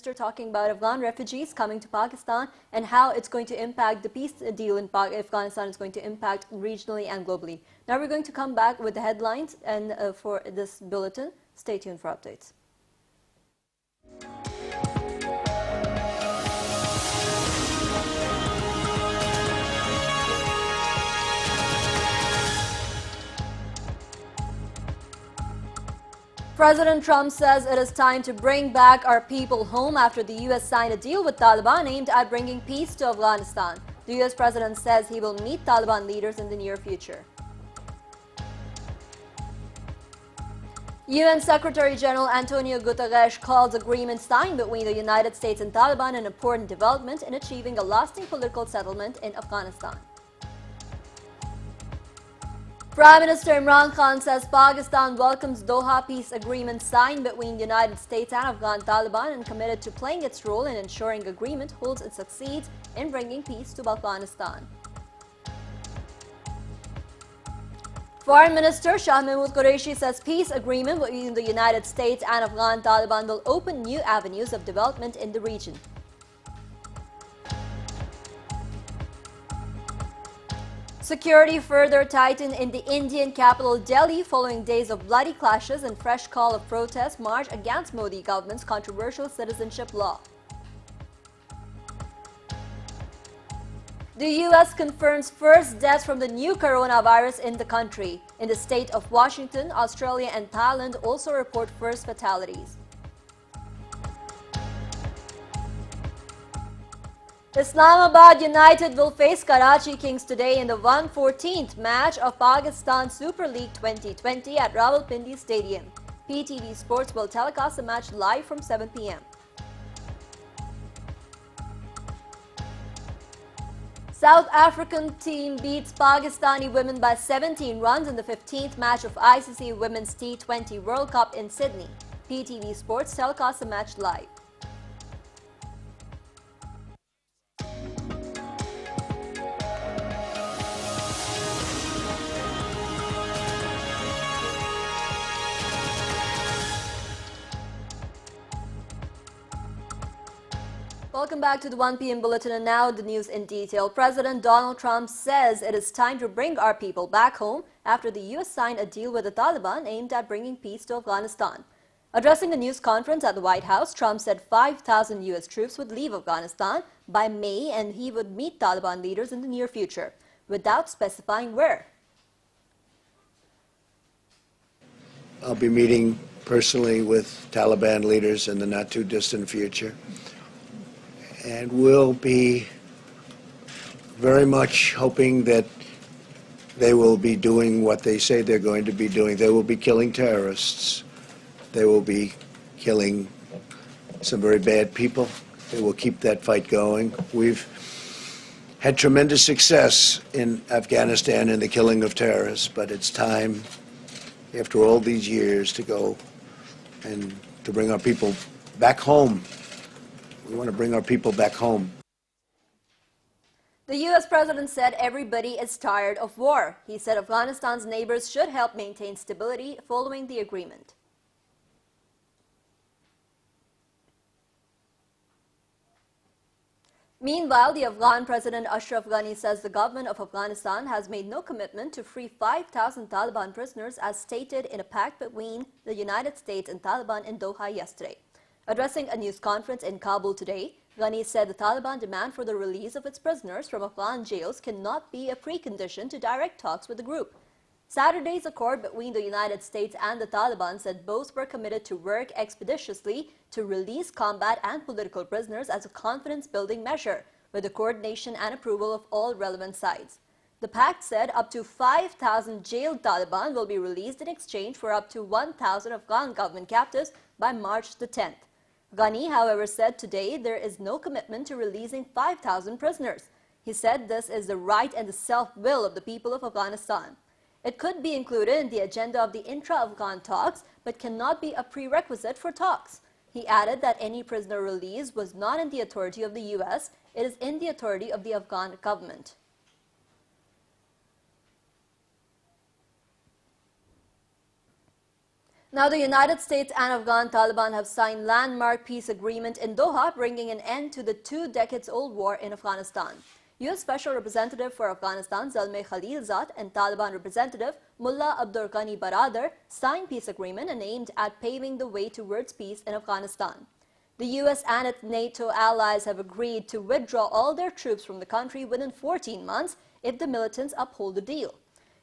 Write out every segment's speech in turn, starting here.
talking about Afghan refugees coming to Pakistan and how it's going to impact the peace deal in Afghanistan is going to impact regionally and globally. Now we're going to come back with the headlines and for this bulletin. Stay tuned for updates. President Trump says it is time to bring back our people home after the U.S. signed a deal with Taliban aimed at bringing peace to Afghanistan. The U.S. president says he will meet Taliban leaders in the near future. UN Secretary General Antonio Guterres calls agreement signed between the United States and Taliban an important development in achieving a lasting political settlement in Afghanistan. Prime Minister Imran Khan says Pakistan welcomes Doha peace agreement signed between the United States and Afghan Taliban and committed to playing its role in ensuring agreement holds and succeeds in bringing peace to Afghanistan. Foreign Minister Shah Mahmood Qureshi says peace agreement between the United States and Afghan Taliban will open new avenues of development in the region. Security further tightened in the Indian capital Delhi following days of bloody clashes and fresh call of protest march against Modi government's controversial citizenship law. The U.S. confirms first deaths from the new coronavirus in the country. In the state of Washington, Australia and Thailand also report first fatalities. Islamabad United will face Karachi Kings today in the 114th match of Pakistan Super League 2020 at Rawalpindi Stadium. PTV Sports will telecast the match live from 7 p.m. South African team beats Pakistani women by 17 runs in the 15th match of ICC Women's T20 World Cup in Sydney. PTV Sports telecasts the match live. Welcome back to the 1 p.m. Bulletin, and now the news in detail. President Donald Trump says it is time to bring our people back home after the U.S. signed a deal with the Taliban aimed at bringing peace to Afghanistan. Addressing a news conference at the White House, Trump said 5,000 U.S. troops would leave Afghanistan by May and he would meet Taliban leaders in the near future, without specifying where. I'll be meeting personally with Taliban leaders in the not-too-distant future. And we'll be very much hoping that they will be doing what they say they're going to be doing. They will be killing terrorists. They will be killing some very bad people. They will keep that fight going. We've had tremendous success in Afghanistan in the killing of terrorists, but it's time, after all these years, to go and to bring our people back home. We want to bring our people back home. The U.S. president said everybody is tired of war. He said Afghanistan's neighbors should help maintain stability following the agreement. Meanwhile, the Afghan President Ashraf Ghani says the government of Afghanistan has made no commitment to free 5,000 Taliban prisoners as stated in a pact between the United States and Taliban in Doha yesterday. Addressing a news conference in Kabul today, Ghani said the Taliban demand for the release of its prisoners from Afghan jails cannot be a precondition to direct talks with the group. Saturday's accord between the United States and the Taliban said both were committed to work expeditiously to release combat and political prisoners as a confidence-building measure, with the coordination and approval of all relevant sides. The pact said up to 5,000 jailed Taliban will be released in exchange for up to 1,000 Afghan government captives by March the 10th. Ghani, however, said today there is no commitment to releasing 5,000 prisoners. He said this is the right and the self-will of the people of Afghanistan. It could be included in the agenda of the intra-Afghan talks, but cannot be a prerequisite for talks. He added that any prisoner release was not in the authority of the U.S., it is in the authority of the Afghan government. Now, the United States and Afghan Taliban have signed landmark peace agreement in Doha, bringing an end to the 2 decades-old war in Afghanistan. U.S. Special Representative for Afghanistan Zalmay Khalilzad and Taliban Representative Mullah Abdul Ghani Baradar signed peace agreement and aimed at paving the way towards peace in Afghanistan. The U.S. and its NATO allies have agreed to withdraw all their troops from the country within 14 months if the militants uphold the deal.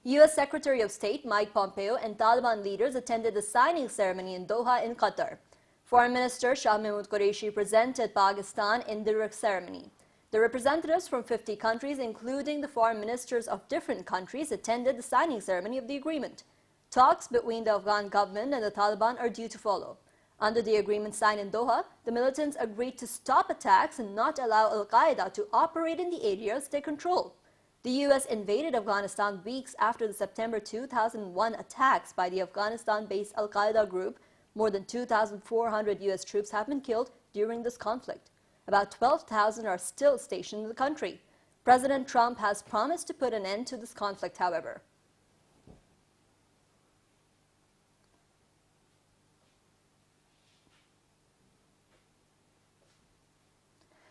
U.S. Secretary of State Mike Pompeo and Taliban leaders attended the signing ceremony in Doha in Qatar. Foreign Minister Shah Mahmood Qureshi presented Pakistan in the ceremony. The representatives from 50 countries, including the foreign ministers of different countries, attended the signing ceremony of the agreement. Talks between the Afghan government and the Taliban are due to follow. Under the agreement signed in Doha, the militants agreed to stop attacks and not allow al-Qaeda to operate in the areas they control. The U.S. invaded Afghanistan weeks after the September 2001 attacks by the Afghanistan-based al-Qaeda group. More than 2,400 U.S. troops have been killed during this conflict. About 12,000 are still stationed in the country. President Trump has promised to put an end to this conflict, however.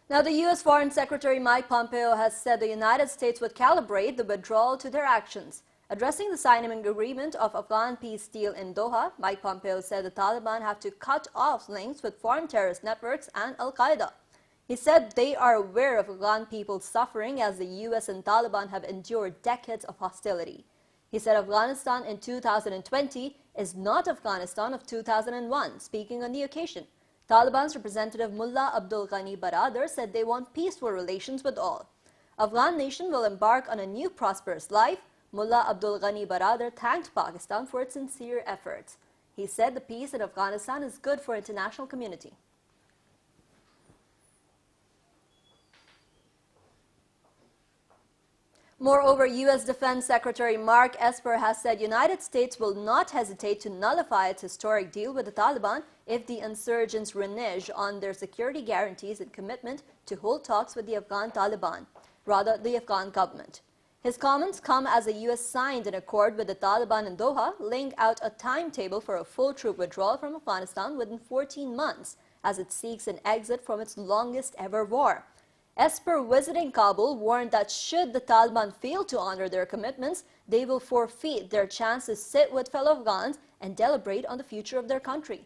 Now, the U.S. Foreign Secretary Mike Pompeo has said the United States would calibrate the withdrawal to their actions. Addressing the signing agreement of Afghan peace deal in Doha, Mike Pompeo said the Taliban have to cut off links with foreign terrorist networks and al-Qaeda. He said they are aware of Afghan people's suffering as the U.S. and Taliban have endured decades of hostility. He said Afghanistan in 2020 is not Afghanistan of 2001, speaking on the occasion. Taliban's representative Mullah Abdul Ghani Baradar said they want peaceful relations with all. Afghan nation will embark on a new prosperous life. Mullah Abdul Ghani Baradar thanked Pakistan for its sincere efforts. He said the peace in Afghanistan is good for international community. Moreover, U.S. Defense Secretary Mark Esper has said United States will not hesitate to nullify its historic deal with the Taliban if the insurgents renege on their security guarantees and commitment to hold talks with the Afghan Taliban, rather the Afghan government. His comments come as the U.S. signed an accord with the Taliban in Doha, laying out a timetable for a full troop withdrawal from Afghanistan within 14 months as it seeks an exit from its longest ever war. Esper, visiting Kabul, warned that should the Taliban fail to honor their commitments, they will forfeit their chance to sit with fellow Afghans and deliberate on the future of their country.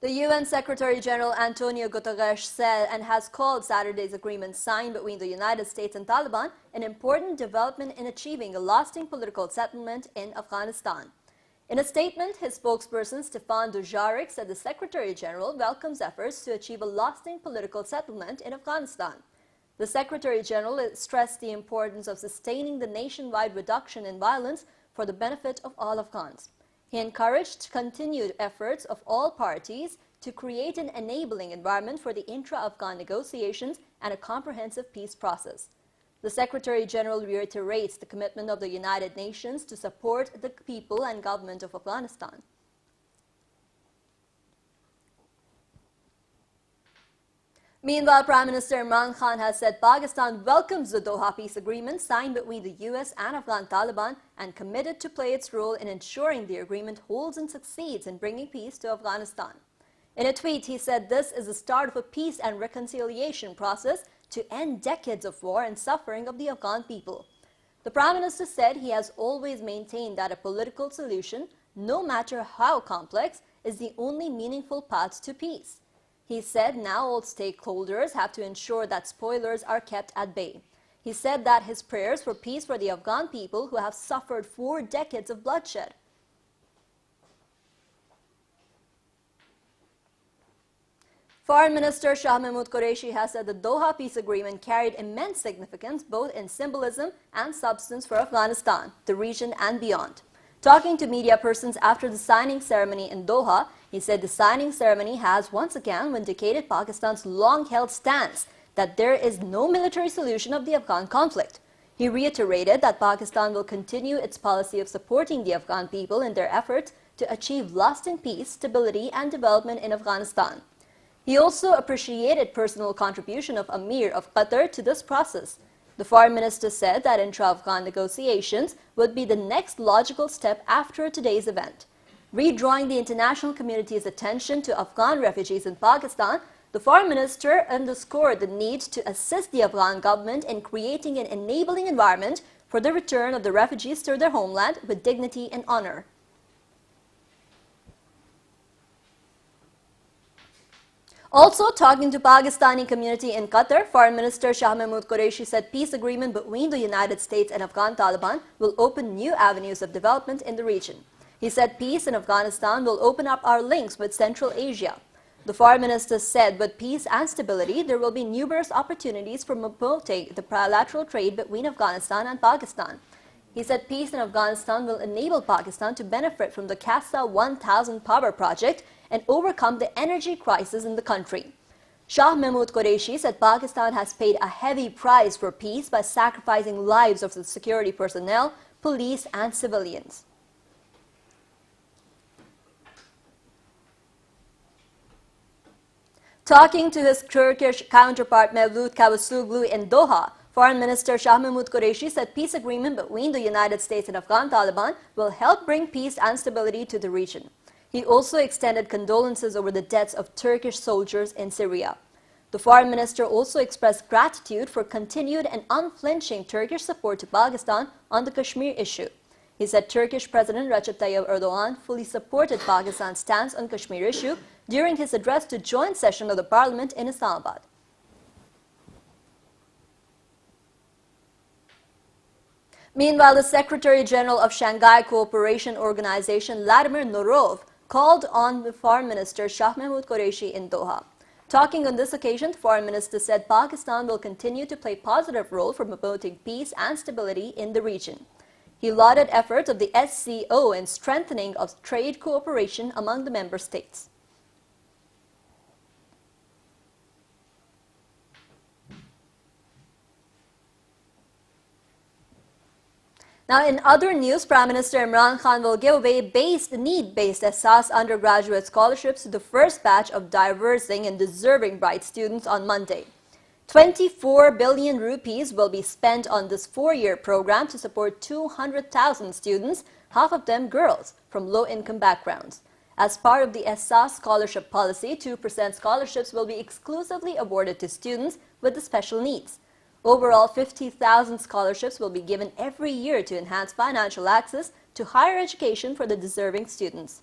The UN Secretary-General Antonio Guterres said and has called Saturday's agreement signed between the United States and Taliban an important development in achieving a lasting political settlement in Afghanistan. In a statement, his spokesperson Stefan Dujarric said the Secretary-General welcomes efforts to achieve a lasting political settlement in Afghanistan. The Secretary-General stressed the importance of sustaining the nationwide reduction in violence for the benefit of all Afghans. He encouraged continued efforts of all parties to create an enabling environment for the intra-Afghan negotiations and a comprehensive peace process. The Secretary-General reiterates the commitment of the United Nations to support the people and government of Afghanistan. Meanwhile, Prime Minister Imran Khan has said Pakistan welcomes the Doha peace agreement signed between the U.S. and Afghan Taliban and committed to play its role in ensuring the agreement holds and succeeds in bringing peace to Afghanistan. In a tweet, he said this is the start of a peace and reconciliation process to end decades of war and suffering of the Afghan people. The Prime Minister said he has always maintained that a political solution, no matter how complex, is the only meaningful path to peace. He said now all stakeholders have to ensure that spoilers are kept at bay. He said that his prayers for peace for the Afghan people who have suffered 4 decades of bloodshed. Foreign Minister Shah Mahmood Qureshi has said the Doha peace agreement carried immense significance both in symbolism and substance for Afghanistan, the region and beyond. Talking to media persons after the signing ceremony in Doha, he said the signing ceremony has once again vindicated Pakistan's long-held stance that there is no military solution of the Afghan conflict. He reiterated that Pakistan will continue its policy of supporting the Afghan people in their efforts to achieve lasting peace, stability, and development in Afghanistan. He also appreciated personal contribution of Amir of Qatar to this process. The foreign minister said that intra-Afghan negotiations would be the next logical step after today's event. Redrawing the international community's attention to Afghan refugees in Pakistan, the foreign minister underscored the need to assist the Afghan government in creating an enabling environment for the return of the refugees to their homeland with dignity and honor. Also talking to Pakistani community in Qatar, Foreign Minister Shah Mahmood Qureshi said peace agreement between the United States and Afghan Taliban will open new avenues of development in the region. He said peace in Afghanistan will open up our links with Central Asia. The foreign minister said with peace and stability, there will be numerous opportunities for promoting the bilateral trade between Afghanistan and Pakistan. He said peace in Afghanistan will enable Pakistan to benefit from the CASA 1000 power project and overcome the energy crisis in the country. Shah Mahmood Qureshi said Pakistan has paid a heavy price for peace by sacrificing lives of the security personnel, police and civilians. Talking to his Turkish counterpart Mevlut Cavusoglu in Doha, Foreign Minister Shah Mahmood Qureshi said peace agreement between the United States and Afghan Taliban will help bring peace and stability to the region. He also extended condolences over the deaths of Turkish soldiers in Syria. The foreign minister also expressed gratitude for continued and unflinching Turkish support to Pakistan on the Kashmir issue. He said Turkish President Recep Tayyip Erdogan fully supported Pakistan's stance on Kashmir issue during his address to joint session of the parliament in Islamabad. Meanwhile, the Secretary General of Shanghai Cooperation Organization, Vladimir Norov, called on the Foreign Minister Shah Mahmood Qureshi in Doha. Talking on this occasion, the Foreign Minister said Pakistan will continue to play a positive role for promoting peace and stability in the region. He lauded efforts of the SCO in strengthening of trade cooperation among the member states. Now, in other news, Prime Minister Imran Khan will give away need-based SAS undergraduate scholarships to the first batch of deserving and deserving bright students on Monday. 24 billion rupees will be spent on this 4-year program to support 200,000 students, half of them girls, from low-income backgrounds. As part of the SAS scholarship policy, 2% scholarships will be exclusively awarded to students with the special needs. Overall, 50,000 scholarships will be given every year to enhance financial access to higher education for the deserving students.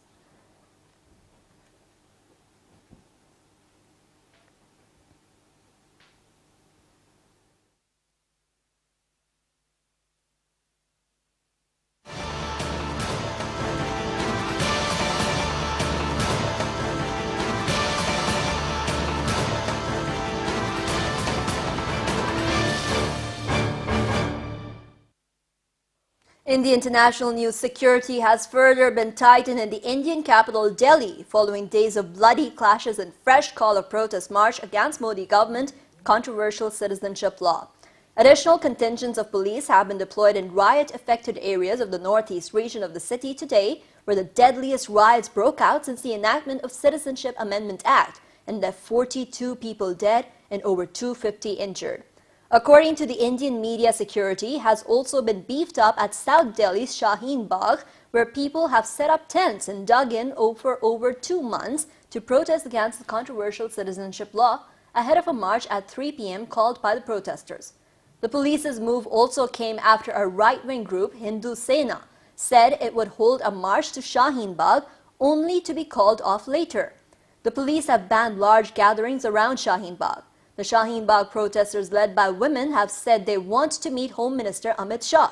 In the international news, security has further been tightened in the Indian capital Delhi following days of bloody clashes and fresh call of protest march against Modi government controversial citizenship law. Additional contingents of police have been deployed in riot-affected areas of the northeast region of the city today, where the deadliest riots broke out since the enactment of Citizenship Amendment Act and left 42 people dead and over 250 injured. According to the Indian media, security has also been beefed up at South Delhi's Shaheen Bagh, where people have set up tents and dug in for over 2 months to protest against the controversial citizenship law ahead of a march at 3 p.m. called by the protesters. The police's move also came after a right-wing group, Hindu Sena, said it would hold a march to Shaheen Bagh only to be called off later. The police have banned large gatherings around Shaheen Bagh. The Shaheen Bagh protesters, led by women, have said they want to meet Home Minister Amit Shah.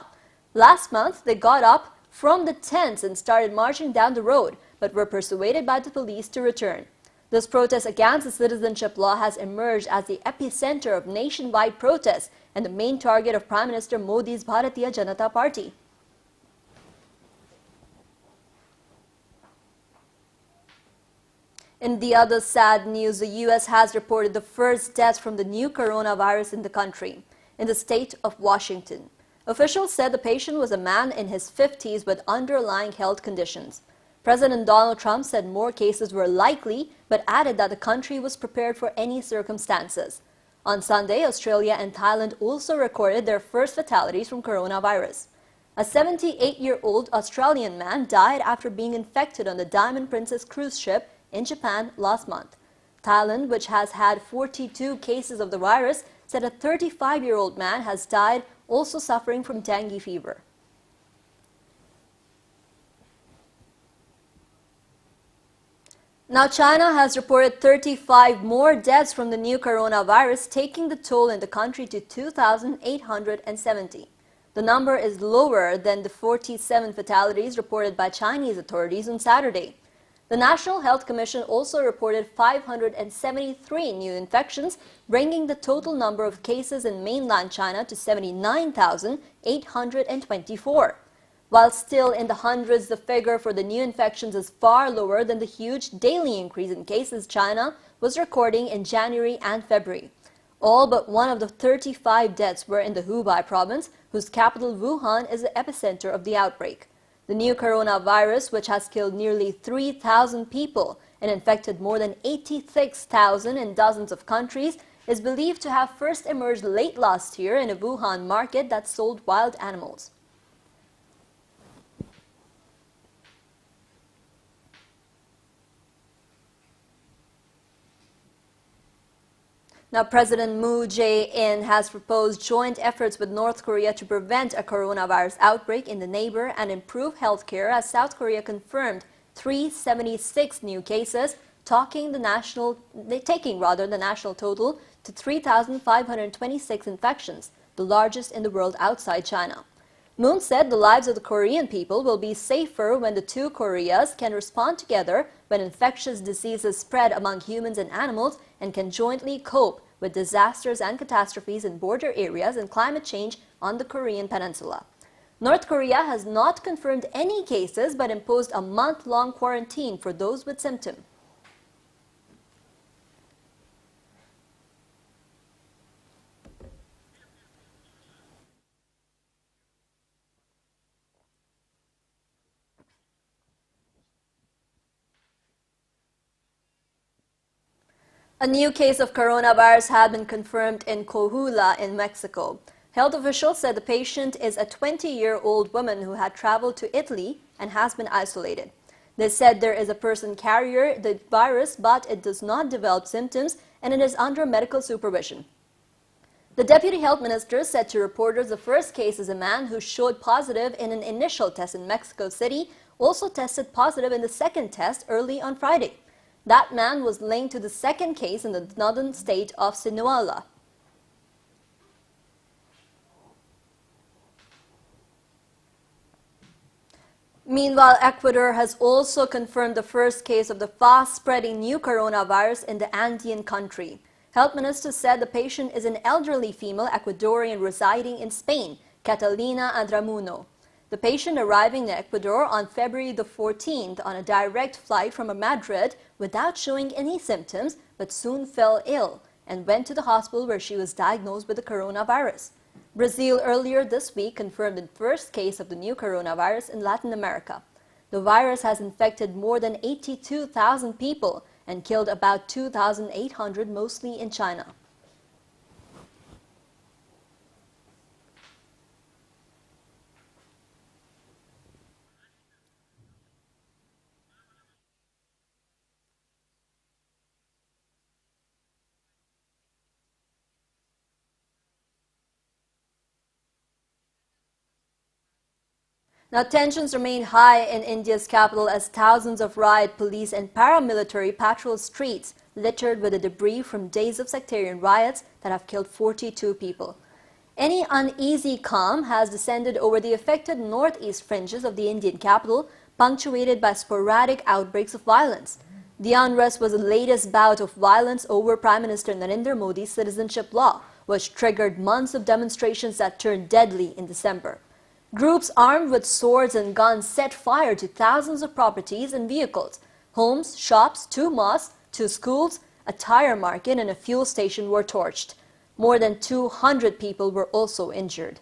Last month, they got up from the tents and started marching down the road, but were persuaded by the police to return. This protest against the citizenship law has emerged as the epicenter of nationwide protests and the main target of Prime Minister Modi's Bharatiya Janata Party. In the other sad news, the U.S. has reported the first death from the new coronavirus in the country, in the state of Washington. Officials said the patient was a man in his 50s with underlying health conditions. President Donald Trump said more cases were likely, but added that the country was prepared for any circumstances. On Sunday, Australia and Thailand also recorded their first fatalities from coronavirus. A 78-year-old Australian man died after being infected on the Diamond Princess cruise ship in Japan last month. Thailand, which has had 42 cases of the virus, said a 35-year-old man has died, also suffering from dengue fever. Now, China has reported 35 more deaths from the new coronavirus, taking the toll in the country to 2,870. The number is lower than the 47 fatalities reported by Chinese authorities on Saturday. The National Health Commission also reported 573 new infections, bringing the total number of cases in mainland China to 79,824. While still in the hundreds, the figure for the new infections is far lower than the huge daily increase in cases China was recording in January and February. All but one of the 35 deaths were in the Hubei province, whose capital Wuhan is the epicenter of the outbreak. The new coronavirus, which has killed nearly 3,000 people and infected more than 86,000 in dozens of countries, is believed to have first emerged late last year in a Wuhan market that sold wild animals. Now, President Moon Jae-in has proposed joint efforts with North Korea to prevent a coronavirus outbreak in the neighbor and improve healthcare, as South Korea confirmed 376 new cases, taking the national total to 3,526 infections, the largest in the world outside China. Moon said the lives of the Korean people will be safer when the two Koreas can respond together when infectious diseases spread among humans and animals, and can jointly cope with disasters and catastrophes in border areas and climate change on the Korean peninsula. North Korea has not confirmed any cases but imposed a month-long quarantine for those with symptoms. A new case of coronavirus had been confirmed in Coahuila in Mexico. Health officials said the patient is a 20-year-old woman who had traveled to Italy and has been isolated. They said there is a person carrier the virus, but it does not develop symptoms and it is under medical supervision. The deputy health minister said to reporters the first case is a man who showed positive in an initial test in Mexico City, also tested positive in the second test early on Friday. That man was linked to the second case in the northern state of Sinaloa. Meanwhile, Ecuador has also confirmed the first case of the fast-spreading new coronavirus in the Andean country. Health Minister said the patient is an elderly female Ecuadorian residing in Spain, Catalina Andramuno. The patient arriving in Ecuador on February the 14th on a direct flight from Madrid without showing any symptoms, but soon fell ill and went to the hospital where she was diagnosed with the coronavirus. Brazil earlier this week confirmed the first case of the new coronavirus in Latin America. The virus has infected more than 82,000 people and killed about 2,800, mostly in China. Now, tensions remain high in India's capital as thousands of riot police and paramilitary patrol streets littered with the debris from days of sectarian riots that have killed 42 people. Any uneasy calm has descended over the affected northeast fringes of the Indian capital, punctuated by sporadic outbreaks of violence. The unrest was the latest bout of violence over Prime Minister Narendra Modi's citizenship law, which triggered months of demonstrations that turned deadly in December. Groups armed with swords and guns set fire to thousands of properties and vehicles. Homes, shops, 2 mosques, 2 schools, a tire market, and a fuel station were torched. More than 200 people were also injured.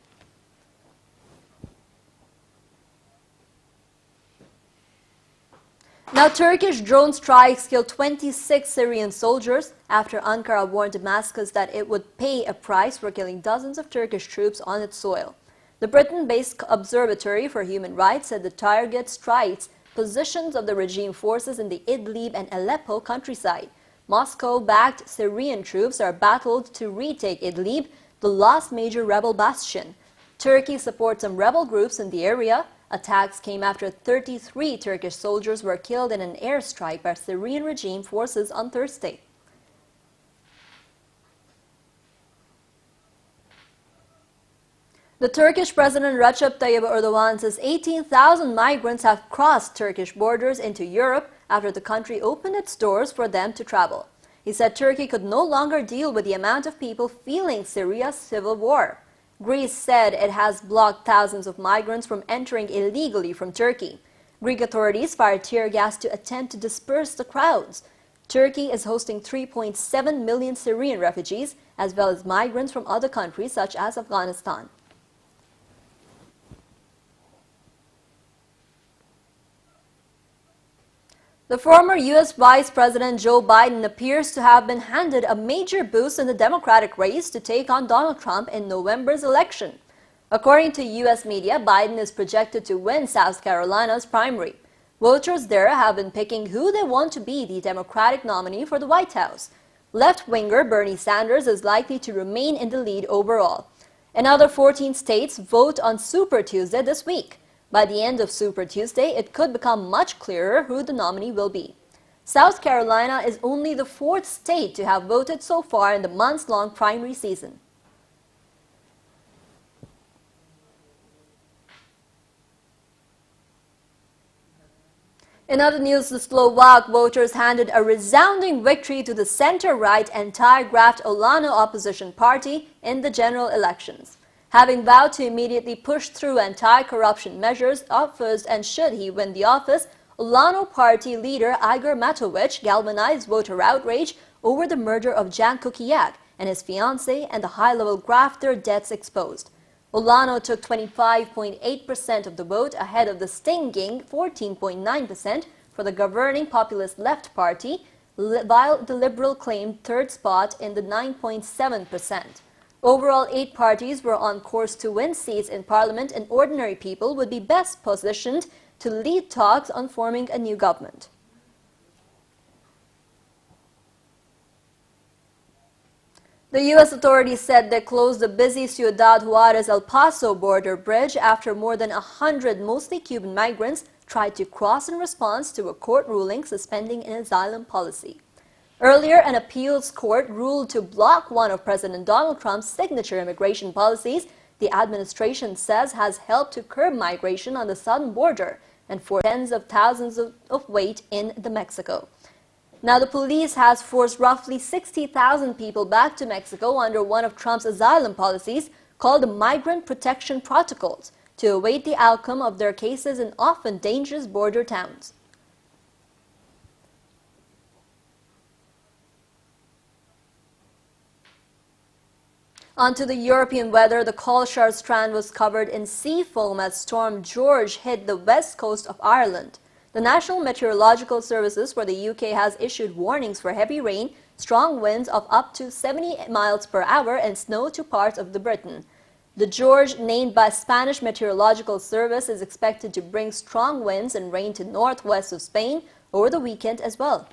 Now, Turkish drone strikes killed 26 Syrian soldiers after Ankara warned Damascus that it would pay a price for killing dozens of Turkish troops on its soil. The Britain-based Observatory for Human Rights said the target strikes positions of the regime forces in the Idlib and Aleppo countryside. Moscow-backed Syrian troops are battled to retake Idlib, the last major rebel bastion. Turkey supports some rebel groups in the area. Attacks came after 33 Turkish soldiers were killed in an airstrike by Syrian regime forces on Thursday. The Turkish President Recep Tayyip Erdogan says 18,000 migrants have crossed Turkish borders into Europe after the country opened its doors for them to travel. He said Turkey could no longer deal with the amount of people fleeing Syria's civil war. Greece said it has blocked thousands of migrants from entering illegally from Turkey. Greek authorities fired tear gas to attempt to disperse the crowds. Turkey is hosting 3.7 million Syrian refugees, as well as migrants from other countries such as Afghanistan. The former U.S. Vice President Joe Biden appears to have been handed a major boost in the Democratic race to take on Donald Trump in November's election. According to U.S. media, Biden is projected to win South Carolina's primary. Voters there have been picking who they want to be the Democratic nominee for the White House. Left-winger Bernie Sanders is likely to remain in the lead overall. Another 14 states vote on Super Tuesday this week. By the end of Super Tuesday, it could become much clearer who the nominee will be. South Carolina is only the fourth state to have voted so far in the months-long primary season. In other news, the Slovak voters handed a resounding victory to the center-right anti-graft Olano opposition party in the general elections. Having vowed to immediately push through anti-corruption measures offers and should he win the office, Olano party leader Igor Matovic galvanized voter outrage over the murder of Jan Kuciak and his fiancée and the high-level grafter deaths exposed. Olano took 25.8% of the vote ahead of the stinging 14.9% for the governing populist Left Party, while the Liberal claimed third spot in the 9.7%. Overall, 8 parties were on course to win seats in Parliament, and ordinary people would be best positioned to lead talks on forming a new government. The U.S. authorities said they closed the busy Ciudad Juarez-El Paso border bridge after more than 100 mostly Cuban migrants tried to cross in response to a court ruling suspending an asylum policy. Earlier, an appeals court ruled to block one of President Donald Trump's signature immigration policies the administration says has helped to curb migration on the southern border and forced tens of thousands of wait in Mexico. Now, the police has forced roughly 60,000 people back to Mexico under one of Trump's asylum policies called the Migrant Protection Protocols to await the outcome of their cases in often dangerous border towns. Onto the European weather, the Colshire Strand was covered in sea foam as Storm George hit the west coast of Ireland. The National Meteorological Services for the UK has issued warnings for heavy rain, strong winds of up to 70 miles per hour and snow to parts of the Britain. The George, named by Spanish Meteorological Service, is expected to bring strong winds and rain to northwest of Spain over the weekend as well.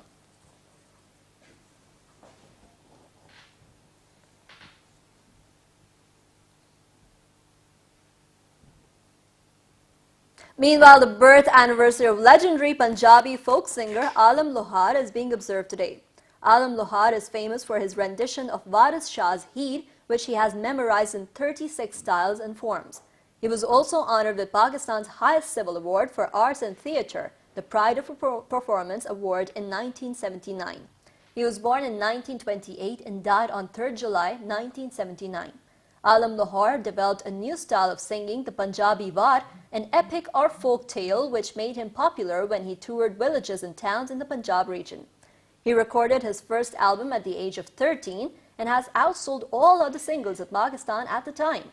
Meanwhile, the birth anniversary of legendary Punjabi folk singer Alam Lohar is being observed today. Alam Lohar is famous for his rendition of Waris Shah's Heer, which he has memorized in 36 styles and forms. He was also honored with Pakistan's highest civil award for arts and theatre, the Pride of Performance Award, in 1979. He was born in 1928 and died on 3rd July 1979. Alam Lohar developed a new style of singing, the Punjabi War, an epic or folk tale which made him popular when he toured villages and towns in the Punjab region. He recorded his first album at the age of 13 and has outsold all other singles of Pakistan at the time.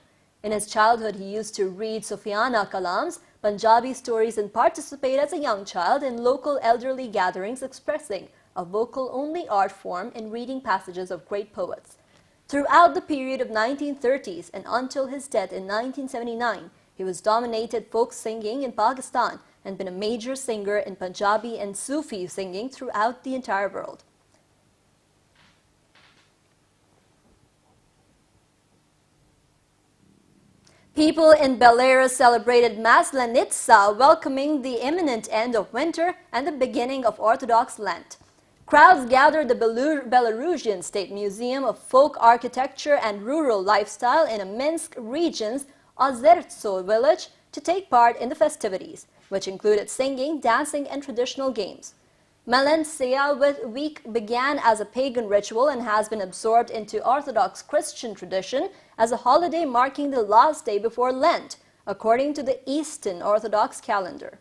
In his childhood, he used to read Sufiana Kalam's Punjabi stories and participate as a young child in local elderly gatherings expressing a vocal-only art form in reading passages of great poets. Throughout the period of 1930s and until his death in 1979, he was dominated folk singing in Pakistan and been a major singer in Punjabi and Sufi singing throughout the entire world. People in Belarus celebrated Maslenitsa, welcoming the imminent end of winter and the beginning of Orthodox Lent. Crowds gathered the Belarusian State Museum of Folk Architecture and Rural Lifestyle in a Minsk region's Ozertso village to take part in the festivities, which included singing, dancing, and traditional games. Maslenitsa week began as a pagan ritual and has been absorbed into Orthodox Christian tradition as a holiday marking the last day before Lent, according to the Eastern Orthodox calendar.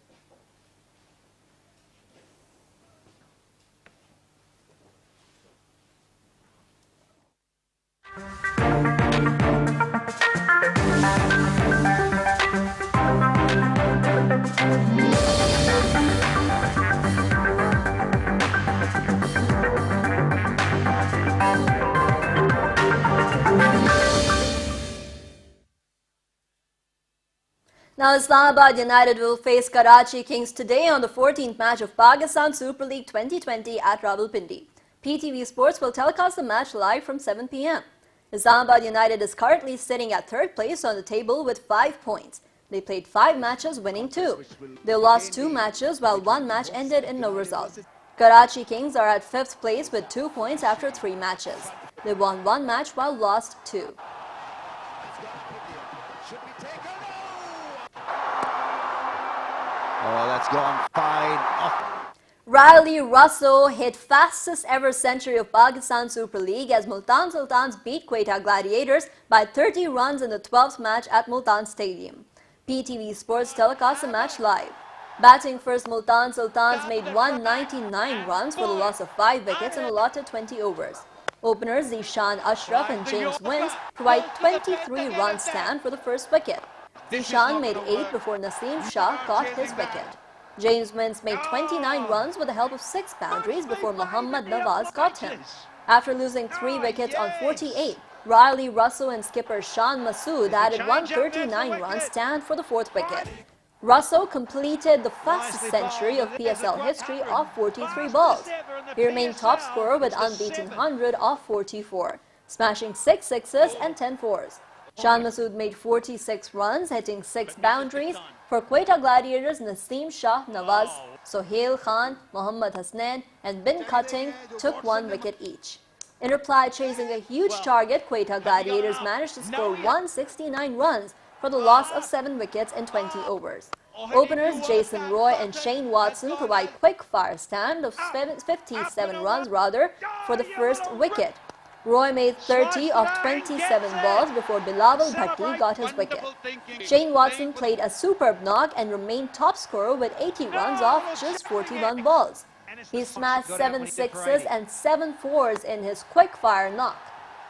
Now, Islamabad United will face Karachi Kings today on the 14th match of Pakistan Super League 2020 at Rawalpindi. PTV Sports will telecast the match live from 7 p.m. Islamabad United is currently sitting at third place on the table with 5 points. They played 5 matches, winning 2. They lost 2 matches, while 1 match ended in no result. Karachi Kings are at 5th place with 2 points after 3 matches. They won 1 match while lost 2. Oh, that's gone fine. Oh. Riley Russell hit fastest ever century of Pakistan Super League as Multan Sultans beat Quetta Gladiators by 30 runs in the 12th match at Multan Stadium. PTV Sports telecasts the match live. Batting first, Multan Sultans made 199 runs for the loss of 5 wickets and allotted 20 overs. Openers Zishan Ashraf and James Wins provide 23 run stand for the first wicket. Zishan made 8 before Naseem Shah caught his wicket. James Wins made 29 runs with the help of 6 boundaries before Mohammad Nawaz caught him. After losing 3 wickets on 48, Riley Russell and skipper Shan Masood added 139 run stand for the 4th wicket. Russell completed the fastest century of PSL history off 43 balls. He remained top scorer with unbeaten 100 off 44, smashing 6 sixes and 10 fours. Shan Masood made 46 runs, hitting 6 boundaries. For Quetta Gladiators, Naseem Shah, Nawaz, Sohail Khan, Mohammad Hasnain and Bin Cutting took 1 wicket each. In reply, chasing a huge target, Quetta Gladiators managed to score 169 runs for the loss of 7 wickets in 20 overs. Openers Jason Roy and Shane Watson provide quick-fire stand of 57 runs for the first wicket. Roy made 30 of 27 balls before Bilawal Bhatti got his wicket. Shane Watson played a superb knock and remained top scorer with 80 runs off just 41 balls. He smashed 7 sixes and 7 fours in his quick-fire knock.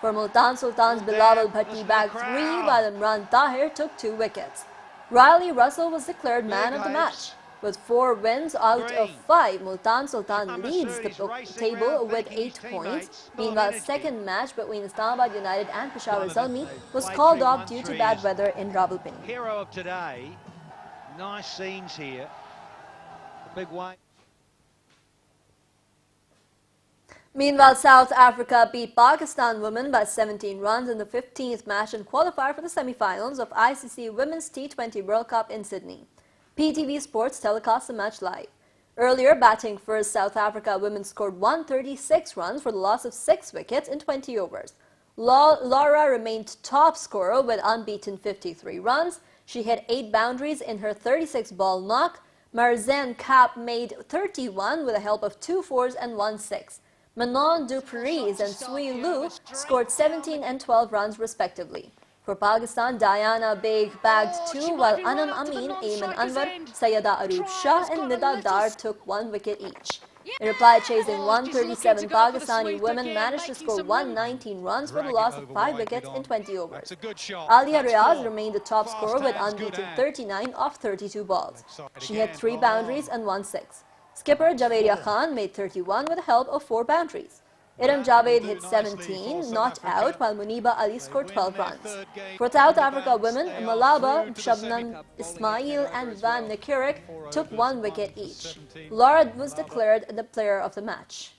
For Multan Sultans, Bilawal Bhatti bagged 3 while Imran Tahir took 2 wickets. Riley Russell was declared man of the match. With 4 wins out of 5, Multan Sultan leads the table with 8 points. Meanwhile, second match between Islamabad United and Peshawar Zalmi was called off due to bad weather in Rawalpindi. Hero of today, nice scenes here. A big wave. Meanwhile, South Africa beat Pakistan women by 17 runs in the 15th match and qualified for the semi-finals of ICC Women's T20 World Cup in Sydney. PTV Sports telecasts the match live. Earlier, batting first, South Africa women scored 136 runs for the loss of 6 wickets in 20 overs. Laura remained top scorer with unbeaten 53 runs. She hit 8 boundaries in her 36-ball knock. Marzanne Kapp made 31 with the help of 2 fours and 1 six. Manon Dupreez and Sui Lu scored 17 and 12 runs respectively. For Pakistan, Diana Baig bagged 2 while Anam Amin, Ayman Anwar, Sayyada Aroop Shah and Nida Dar took 1 wicket each. In reply, chasing 137, Pakistani women managed to score 119 runs for the loss of 5 wickets in 20 overs. Alia Riaz remained the top scorer with unbeaten 39 off 32 balls. She hit 3 boundaries and 1 six. Skipper Javeria Khan made 31 with the help of 4 boundaries. Idham Javed hit 17, not out, while Muniba Ali scored 12 runs. For South Africa women, Malaba, Shabnam Ismail and Van Niekerk took 1 wicket each. Laura was declared the player of the match.